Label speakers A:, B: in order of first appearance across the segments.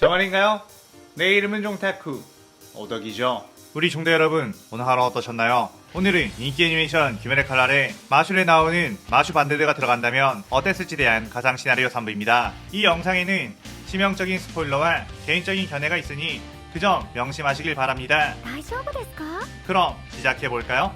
A: 정말인가요? 내 이름은 종타쿠 오덕이죠. 우리 종대 여러분, 오늘 하루 어떠셨나요? 오늘은 인기 애니메이션 귀멸의 칼날에 마술에 나오는 마슈 반대드가 들어간다면 어땠을지 대한 가상 시나리오 3부입니다. 이 영상에는 치명적인 스포일러와 개인적인 견해가 있으니 그 점 명심하시길 바랍니다.
B: 大丈夫ですか?
A: 그럼 시작해볼까요?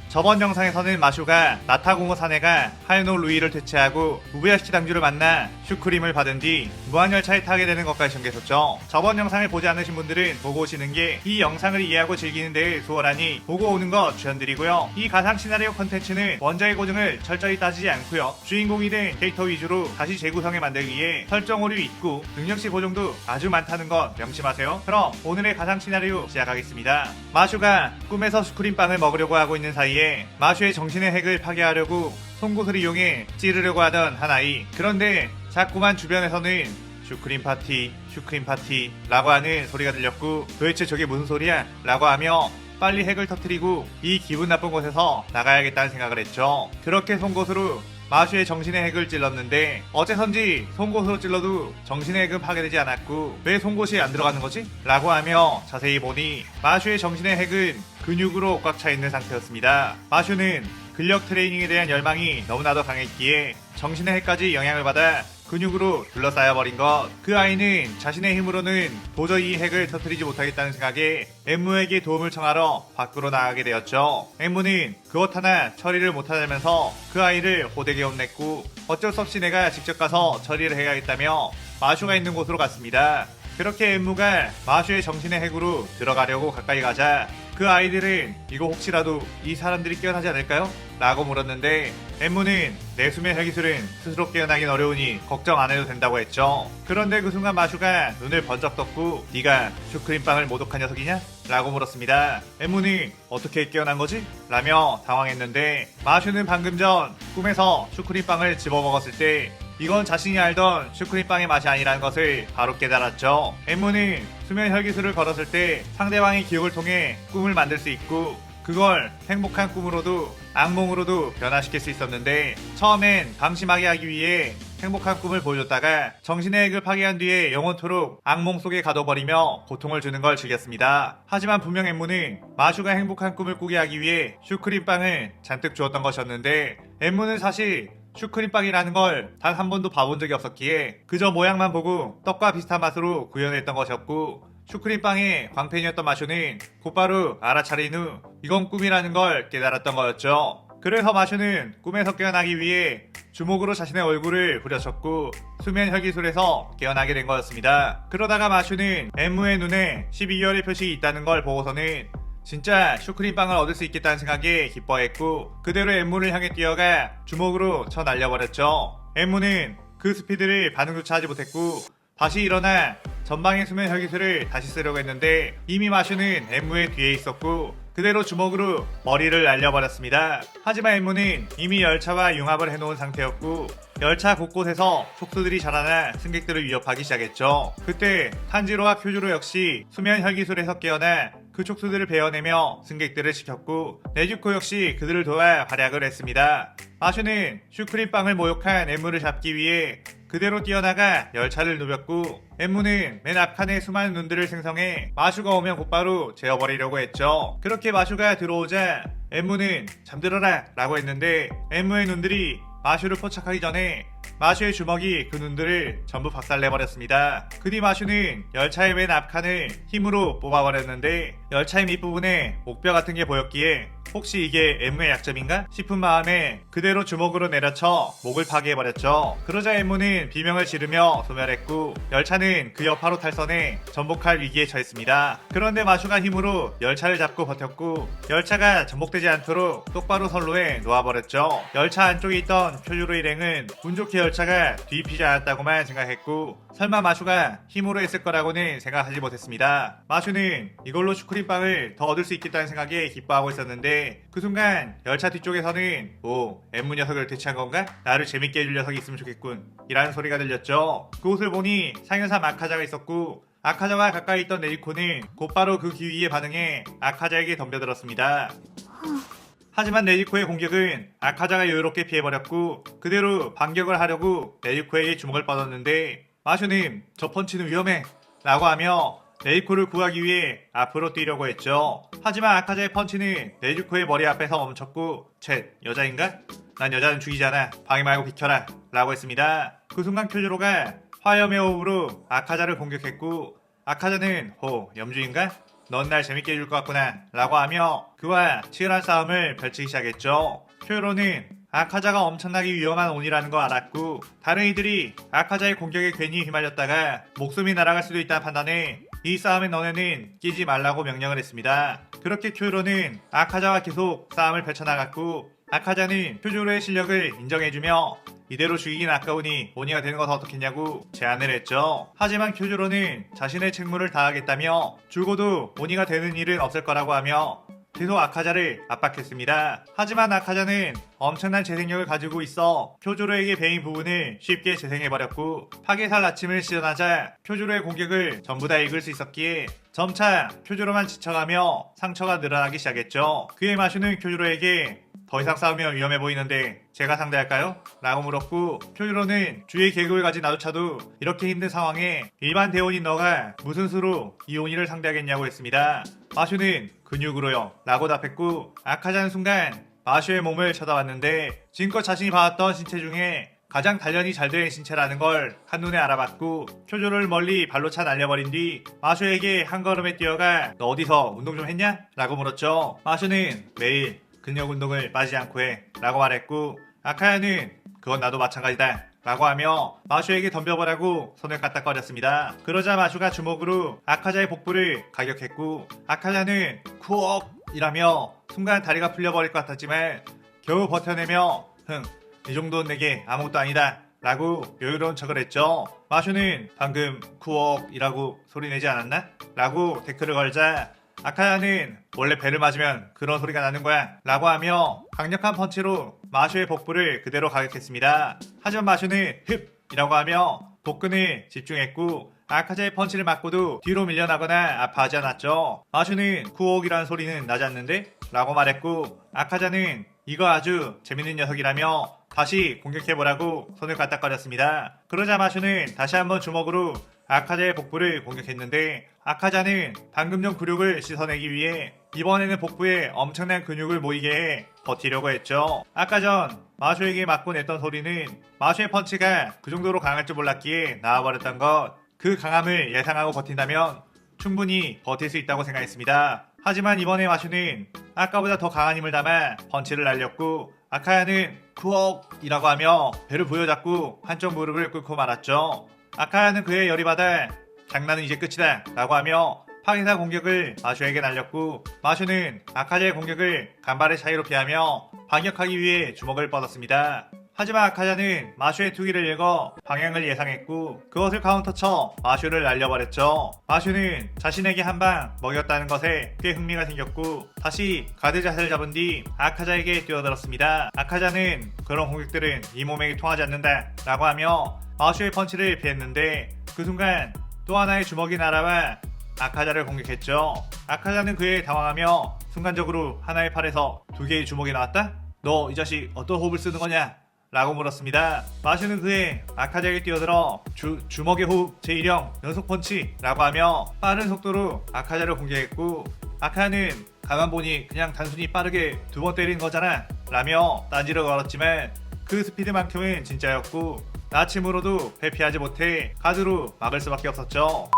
A: 저번 영상에서는 마슈가 나타공호 사내가 하야노 루이를 퇴치하고 우부야시키 당주를 만나 슈크림을 받은 뒤 무한열차에 타게 되는 것까지 전개했었죠. 저번 영상을 보지 않으신 분들은 보고 오시는 게 이 영상을 이해하고 즐기는 데 수월하니 보고 오는 거 추천드리고요. 이 가상 시나리오 컨텐츠는 원작의 고증을 철저히 따지지 않고요. 주인공이 된 캐릭터 위주로 다시 재구성해 만들기 위해 설정 오류 있고 능력치 보정도 아주 많다는 것 명심하세요. 그럼 오늘의 가상 시나리오 시작하겠습니다. 마슈가 꿈에서 슈크림빵을 먹으려고 하고 있는 사이에 마슈의 정신의 핵을 파괴하려고 송곳을 이용해 찌르려고 하던 한 아이. 그런데 자꾸만 주변에서는 슈크림 파티 라고 하는 소리가 들렸고 도대체 저게 무슨 소리야? 라고 하며 빨리 핵을 터뜨리고 이 기분 나쁜 곳에서 나가야겠다는 생각을 했죠. 그렇게 송곳으로 마슈의 정신의 핵을 찔렀는데 어째선지 송곳으로 찔러도 정신의 핵은 파괴되지 않았고 왜 송곳이 안 들어가는 거지? 라고 하며 자세히 보니 마슈의 정신의 핵은 근육으로 꽉 차 있는 상태였습니다. 마슈는 근력 트레이닝에 대한 열망이 너무나도 강했기에 정신의 핵까지 영향을 받아 근육으로 둘러싸여버린 것. 그 아이는 자신의 힘으로는 도저히 이 핵을 터뜨리지 못하겠다는 생각에 엠무에게 도움을 청하러 밖으로 나가게 되었죠. 엠무는 그것 하나 처리를 못하면서 그 아이를 호되게 혼냈고 어쩔 수 없이 내가 직접 가서 처리를 해야겠다며 마슈가 있는 곳으로 갔습니다. 그렇게 엠무가 마슈의 정신의 핵으로 들어가려고 가까이 가자 그 아이들은 이거 혹시라도 이 사람들이 깨어나지 않을까요? 라고 물었는데 엠무는 내 수면 혈기술은 스스로 깨어나긴 어려우니 걱정 안 해도 된다고 했죠. 그런데 그 순간 마슈가 눈을 번쩍 떴고 네가 슈크림빵을 모독한 녀석이냐? 라고 물었습니다. 엠무는 어떻게 깨어난 거지? 라며 당황했는데 마슈는 방금 전 꿈에서 슈크림빵을 집어먹었을 때 이건 자신이 알던 슈크림빵의 맛이 아니라는 것을 바로 깨달았죠. 엠무는 수면 혈기술을 걸었을 때 상대방의 기억을 통해 꿈을 만들 수 있고 그걸 행복한 꿈으로도 악몽으로도 변화시킬 수 있었는데 처음엔 방심하게 하기 위해 행복한 꿈을 보여줬다가 정신의 핵을 파괴한 뒤에 영원토록 악몽 속에 가둬버리며 고통을 주는 걸 즐겼습니다. 하지만 분명 엠무는 마슈가 행복한 꿈을 꾸게 하기 위해 슈크림빵을 잔뜩 주었던 것이었는데 엠무는 사실 슈크림빵이라는 걸 단 한 번도 봐본 적이 없었기에 그저 모양만 보고 떡과 비슷한 맛으로 구현했던 것이었고 슈크림빵의 광팬이었던 마슈는 곧바로 알아차린 후 이건 꿈이라는 걸 깨달았던 거였죠. 그래서 마슈는 꿈에서 깨어나기 위해 주먹으로 자신의 얼굴을 후려쳤고 수면 혈기술에서 깨어나게 된 거였습니다. 그러다가 마슈는 엠무의 눈에 12월의 표식이 있다는 걸 보고서는 진짜 슈크림빵을 얻을 수 있겠다는 생각에 기뻐했고 그대로 엠무를 향해 뛰어가 주먹으로 쳐 날려버렸죠. 엠무는 그 스피드를 반응조차 하지 못했고 다시 일어나 전방의 수면 혈기술을 다시 쓰려고 했는데 이미 마슈는 엠무의 뒤에 있었고 그대로 주먹으로 머리를 날려버렸습니다. 하지만 엠무는 이미 열차와 융합을 해놓은 상태였고 열차 곳곳에서 촉수들이 자라나 승객들을 위협하기 시작했죠. 그때 탄지로와 큐주로 역시 수면 혈기술에서 깨어나 그 촉수들을 베어내며 승객들을 지켰고 네즈코 역시 그들을 도와 활약을 했습니다. 마슈는 슈크림빵을 모욕한 엠무를 잡기 위해 그대로 뛰어나가 열차를 누볐고 엠무는 맨 앞칸에 수많은 눈들을 생성해 마슈가 오면 곧바로 재워버리려고 했죠. 그렇게 마슈가 들어오자 엠무는 잠들어라 라고 했는데 엠무의 눈들이 마슈를 포착하기 전에 마슈의 주먹이 그 눈들을 전부 박살내버렸습니다. 그 뒤 마슈는 열차의 맨 앞칸을 힘으로 뽑아버렸는데 열차의 밑부분에 목뼈 같은 게 보였기에 혹시 이게 엠무의 약점인가? 싶은 마음에 그대로 주먹으로 내려쳐 목을 파괴해버렸죠. 그러자 엠무는 비명을 지르며 소멸했고 열차는 그 여파로 탈선해 전복할 위기에 처했습니다. 그런데 마슈가 힘으로 열차를 잡고 버텼고 열차가 전복되지 않도록 똑바로 선로에 놓아버렸죠. 열차 안쪽에 있던 쿄유로 일행은 운 좋게 열차가 뒤집히지 않았다고만 생각했고 설마 마슈가 힘으로 했을 거라고는 생각하지 못했습니다. 마슈는 이걸로 슈크림빵을 더 얻을 수 있겠다는 생각에 기뻐하고 있었는데 그 순간 열차 뒤쪽에서는 오, 엠무 녀석을 대체한 건가? 나를 재밌게 해줄 녀석이 있으면 좋겠군 이라는 소리가 들렸죠. 그곳을 보니 상현삼 아카자가 있었고 아카자와 가까이 있던 네지코는 곧바로 그 기위에 반응해 아카자에게 덤벼들었습니다. 하지만 네지코의 공격은 아카자가 여유롭게 피해버렸고 그대로 반격을 하려고 네지코에게 주먹을 뻗었는데 마슈는 저 펀치는 위험해 라고 하며 네이코를 구하기 위해 앞으로 뛰려고 했죠. 하지만 아카자의 펀치는 네즈코의 머리 앞에서 멈췄고 쳇 여자인가? 난 여자는 죽이지 않아. 방해 말고 비켜라 라고 했습니다. 그 순간 쿄조로가 화염의 호흡으로 아카자를 공격했고 아카자는 염주인가? 넌 날 재밌게 해줄 것 같구나 라고 하며 그와 치열한 싸움을 펼치기 시작했죠. 쿄조로는 아카자가 엄청나게 위험한 온이라는 거 알았고 다른 이들이 아카자의 공격에 괜히 휘말렸다가 목숨이 날아갈 수도 있다는 판단에 이 싸움에 너네는 끼지 말라고 명령을 했습니다. 그렇게 쿄조로는 아카자와 계속 싸움을 펼쳐나갔고 아카자는 쿄조로의 실력을 인정해주며 이대로 죽이긴 아까우니 오니가 되는 것은 어떻겠냐고 제안을 했죠. 하지만 쿄조로는 자신의 책무를 다하겠다며 죽어도 오니가 되는 일은 없을 거라고 하며 계속 아카자를 압박했습니다. 하지만 아카자는 엄청난 재생력을 가지고 있어 쿄조로에게 베인 부분을 쉽게 재생해버렸고 파괴살 아침을 시전하자 쿄조로의 공격을 전부 다 읽을 수 있었기에 점차 쿄조로만 지쳐가며 상처가 늘어나기 시작했죠. 그의 마슈는 쿄조로에게 더 이상 싸우면 위험해 보이는데 제가 상대할까요? 라고 물었고 쿄조로는 주위의 계급을 가진 나조차도 이렇게 힘든 상황에 일반 대원인 너가 무슨 수로 이 오니를 상대하겠냐고 했습니다. 마슈는 근육으로요 라고 답했고 아카자는 순간 마슈의 몸을 쳐다봤는데 지금껏 자신이 봐왔던 신체 중에 가장 단련이 잘 된 신체라는 걸 한눈에 알아봤고 쿄조로를 멀리 발로 차 날려버린 뒤 마슈에게 한 걸음에 뛰어가 너 어디서 운동 좀 했냐? 라고 물었죠. 마슈는 매일 근력 운동을 빠지지 않고 해 라고 말했고 아카야는 그건 나도 마찬가지다 라고 하며 마슈에게 덤벼보라고 손을 까딱거렸습니다. 그러자 마슈가 주먹으로 아카자의 복부를 가격했고 아카자는 쿠옥 이라며 순간 다리가 풀려버릴 것 같았지만 겨우 버텨내며 이 정도는 내게 아무것도 아니다 라고 여유로운 척을 했죠. 마슈는 방금 쿠옥 이라고 소리내지 않았나? 라고 태클을 걸자 아카야는 원래 배를 맞으면 그런 소리가 나는 거야 라고 하며 강력한 펀치로 마슈의 복부를 그대로 가격했습니다. 하지만 마슈는 흡 이라고 하며 복근에 집중했고 아카자의 펀치를 맞고도 뒤로 밀려나거나 아파하지 않았죠. 마슈는 쿠옥이라는 소리는 나지 않는데? 라고 말했고 아카자는 이거 아주 재밌는 녀석이라며 다시 공격해보라고 손을 까딱거렸습니다. 그러자 마슈는 다시 한번 주먹으로 아카자의 복부를 공격했는데 아카자는 방금 전 근육을 씻어내기 위해 이번에는 복부에 엄청난 근육을 모이게 해 버티려고 했죠. 아까 전 마슈에게 맞고 냈던 소리는 마슈의 펀치가 그 정도로 강할 줄 몰랐기에 나와버렸던 것. 그 강함을 예상하고 버틴다면 충분히 버틸 수 있다고 생각했습니다. 하지만 이번에 마슈는 아까보다 더 강한 힘을 담아 펀치를 날렸고 아카야는 쿠옥이라고 하며 배를 부여잡고 한쪽 무릎을 꿇고 말았죠. 아카야는 그의 열이 받아 장난은 이제 끝이다 라고 하며 파괴사 공격을 마슈에게 날렸고 마슈는 아카자의 공격을 간발의 차이로 피하며 반격하기 위해 주먹을 뻗었습니다. 하지만 아카자는 마슈의 투기를 읽어 방향을 예상했고 그것을 카운터쳐 마슈를 날려버렸죠. 마슈는 자신에게 한 방 먹였다는 것에 꽤 흥미가 생겼고 다시 가드 자세를 잡은 뒤 아카자에게 뛰어들었습니다. 아카자는 그런 공격들은 이 몸에게 통하지 않는다 라고 하며 마슈의 펀치를 피했는데 그 순간 또 하나의 주먹이 날아와 아카자를 공격했죠. 아카자는 그에 당황하며 순간적으로 하나의 팔에서 두 개의 주먹이 나왔다? 너 이 자식 어떤 호흡을 쓰는 거냐? 라고 물었습니다. 마슈는 그의 아카자에게 뛰어들어 주먹의 호흡 제1형 연속 펀치 라고 하며 빠른 속도로 아카자를 공격했고 아카는 가만 보니 그냥 단순히 빠르게 두 번 때린 거잖아 라며 딴지를 걸었지만 그 스피드만큼은 진짜였고 나침으로도 회피하지 못해 가드로 막을 수밖에 없었죠.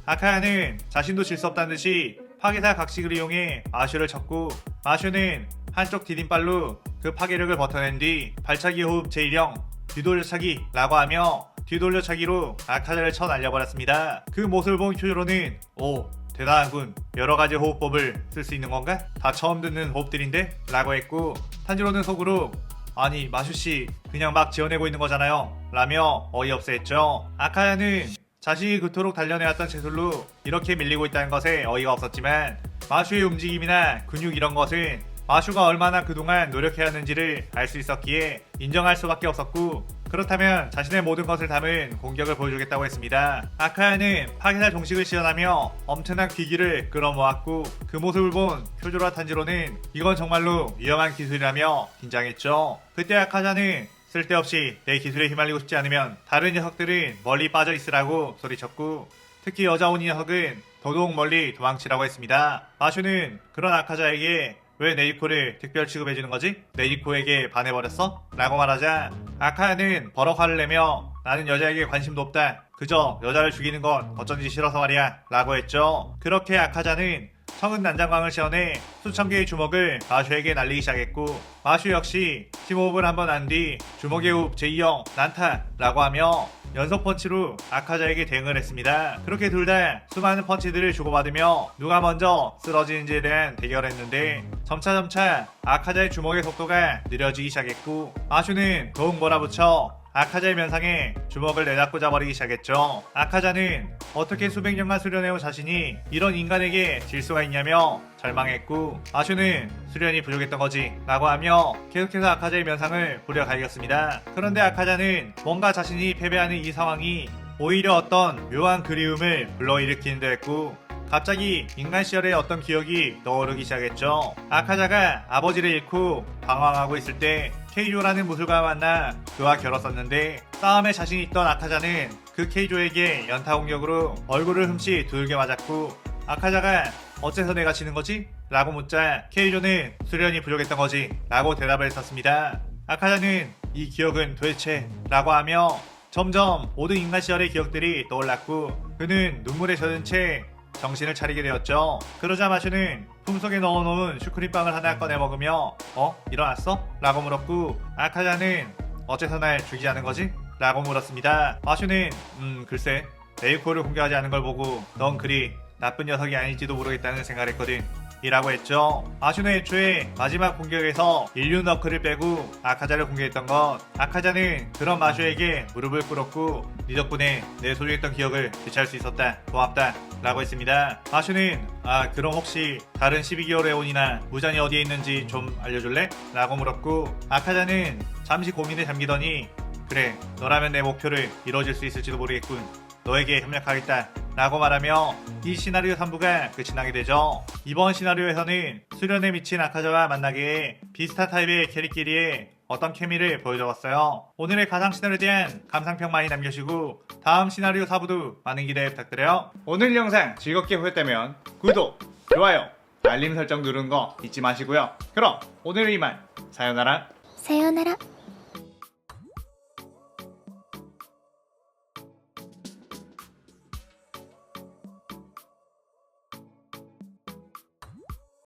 A: 아카야는 자신도 질 수 없다는 듯이 파괴사 각식을 이용해 마슈를 쳤고 마슈는 한쪽 디딤발로 그 파괴력을 버텨낸 뒤 발차기 호흡 제1형 뒤돌려차기 라고 하며 뒤돌려차기로 아카자를 쳐 날려버렸습니다. 그 모습을 본 쿄조로는 오 대단하군 여러가지 호흡법을 쓸 수 있는 건가? 다 처음 듣는 호흡들인데? 라고 했고 탄지로는 속으로 아니 마슈씨 그냥 막 지어내고 있는 거잖아요 라며 어이없어 했죠. 아카야는 자신이 그토록 단련해왔던 제술로 이렇게 밀리고 있다는 것에 어이가 없었지만 마슈의 움직임이나 근육 이런 것은 마슈가 얼마나 그동안 노력해왔는지를 알 수 있었기에 인정할 수밖에 없었고 그렇다면 자신의 모든 것을 담은 공격을 보여주겠다고 했습니다. 아카야는 파괴살 종식을 시연하며 엄청난 기기를 끌어모았고 그 모습을 본 쿄조로와 탄지로는 이건 정말로 위험한 기술이라며 긴장했죠. 그때 아카자는 쓸데없이 내 기술에 휘말리고 싶지 않으면 다른 녀석들은 멀리 빠져 있으라고 소리쳤고, 특히 여자 오니 녀석은 더더욱 멀리 도망치라고 했습니다. 마슈는 그런 아카자에게 왜 네이코를 특별 취급해주는 거지? 네이코에게 반해버렸어? 라고 말하자 아카야는 버럭 화를 내며 나는 여자에게 관심도 없다. 그저 여자를 죽이는 건 어쩐지 싫어서 말이야. 라고 했죠. 그렇게 아카자는 청은 난장광을 시원해 수천 개의 주먹을 마슈에게 날리기 시작했고, 마슈 역시 팀호흡을 한번 한 뒤 주먹의 호흡 제2형 난타라고 하며 연속 펀치로 아카자에게 대응을 했습니다. 그렇게 둘 다 수많은 펀치들을 주고받으며 누가 먼저 쓰러지는지에 대한 대결을 했는데 점차 아카자의 주먹의 속도가 느려지기 시작했고, 마슈는 더욱 몰아붙여 아카자의 면상에 주먹을 내다 꽂아버리기 시작했죠. 아카자는 어떻게 수백 년간 수련해온 자신이 이런 인간에게 질 수가 있냐며 절망했고, 마슈는 수련이 부족했던 거지 라고 하며 계속해서 아카자의 면상을 부려갈겼습니다. 그런데 아카자는 뭔가 자신이 패배하는 이 상황이 오히려 어떤 묘한 그리움을 불러일으키는 듯 했고, 갑자기 인간 시절의 어떤 기억이 떠오르기 시작했죠. 아카자가 아버지를 잃고 방황하고 있을 때 케이조라는 무술가와 만나 그와 겨뤘었는데, 싸움에 자신이 있던 아카자는 그 케이조에게 연타 공격으로 얼굴을 흠씨 두들겨 맞았고, 아카자가 어째서 내가 지는 거지? 라고 묻자 케이조는 수련이 부족했던 거지 라고 대답을 했었습니다. 아카자는 이 기억은 도대체 라고 하며 점점 모든 인간 시절의 기억들이 떠올랐고, 그는 눈물에 젖은 채 정신을 차리게 되었죠. 그러자 마슈는 품속에 넣어놓은 슈크림빵을 하나 꺼내 먹으며 일어났어? 라고 물었고, 아카자는 어째서 날 죽이자는 거지? 라고 물었습니다. 마슈는 글쎄 네이코를 공격하지 않은 걸 보고 넌 그리 나쁜 녀석이 아닐지도 모르겠다는 생각을 했거든 이라고 했죠. 마슈는 애초에 마지막 공격에서 인류 너클을 빼고 아카자를 공격했던 것, 아카자는 그런 마슈에게 무릎을 꿇었고 네 덕분에 내 소중했던 기억을 되찾을 수 있었다, 고맙다 라고 했습니다. 마슈는 그럼 혹시 다른 12개월의 온이나 무잔이 어디에 있는지 좀 알려줄래? 라고 물었고, 아카자는 잠시 고민에 잠기더니 그래, 너라면 내 목표를 이뤄질 수 있을지도 모르겠군, 너에게 협력하겠다 라고 말하며 이 시나리오 3부가 끝이 나게 되죠. 이번 시나리오에서는 수련에 미친 아카자와 만나게 해 비슷한 타입의 캐릭끼리의 어떤 케미를 보여주었어요. 오늘의 가상 시나리오에 대한 감상평 많이 남겨주시고 다음 시나리오 4부도 많은 기대 부탁드려요. 오늘 영상 즐겁게 보셨다면 구독, 좋아요, 알림 설정 누르는 거 잊지 마시고요. 그럼 오늘은 이만, 사요나라.
B: さようなら。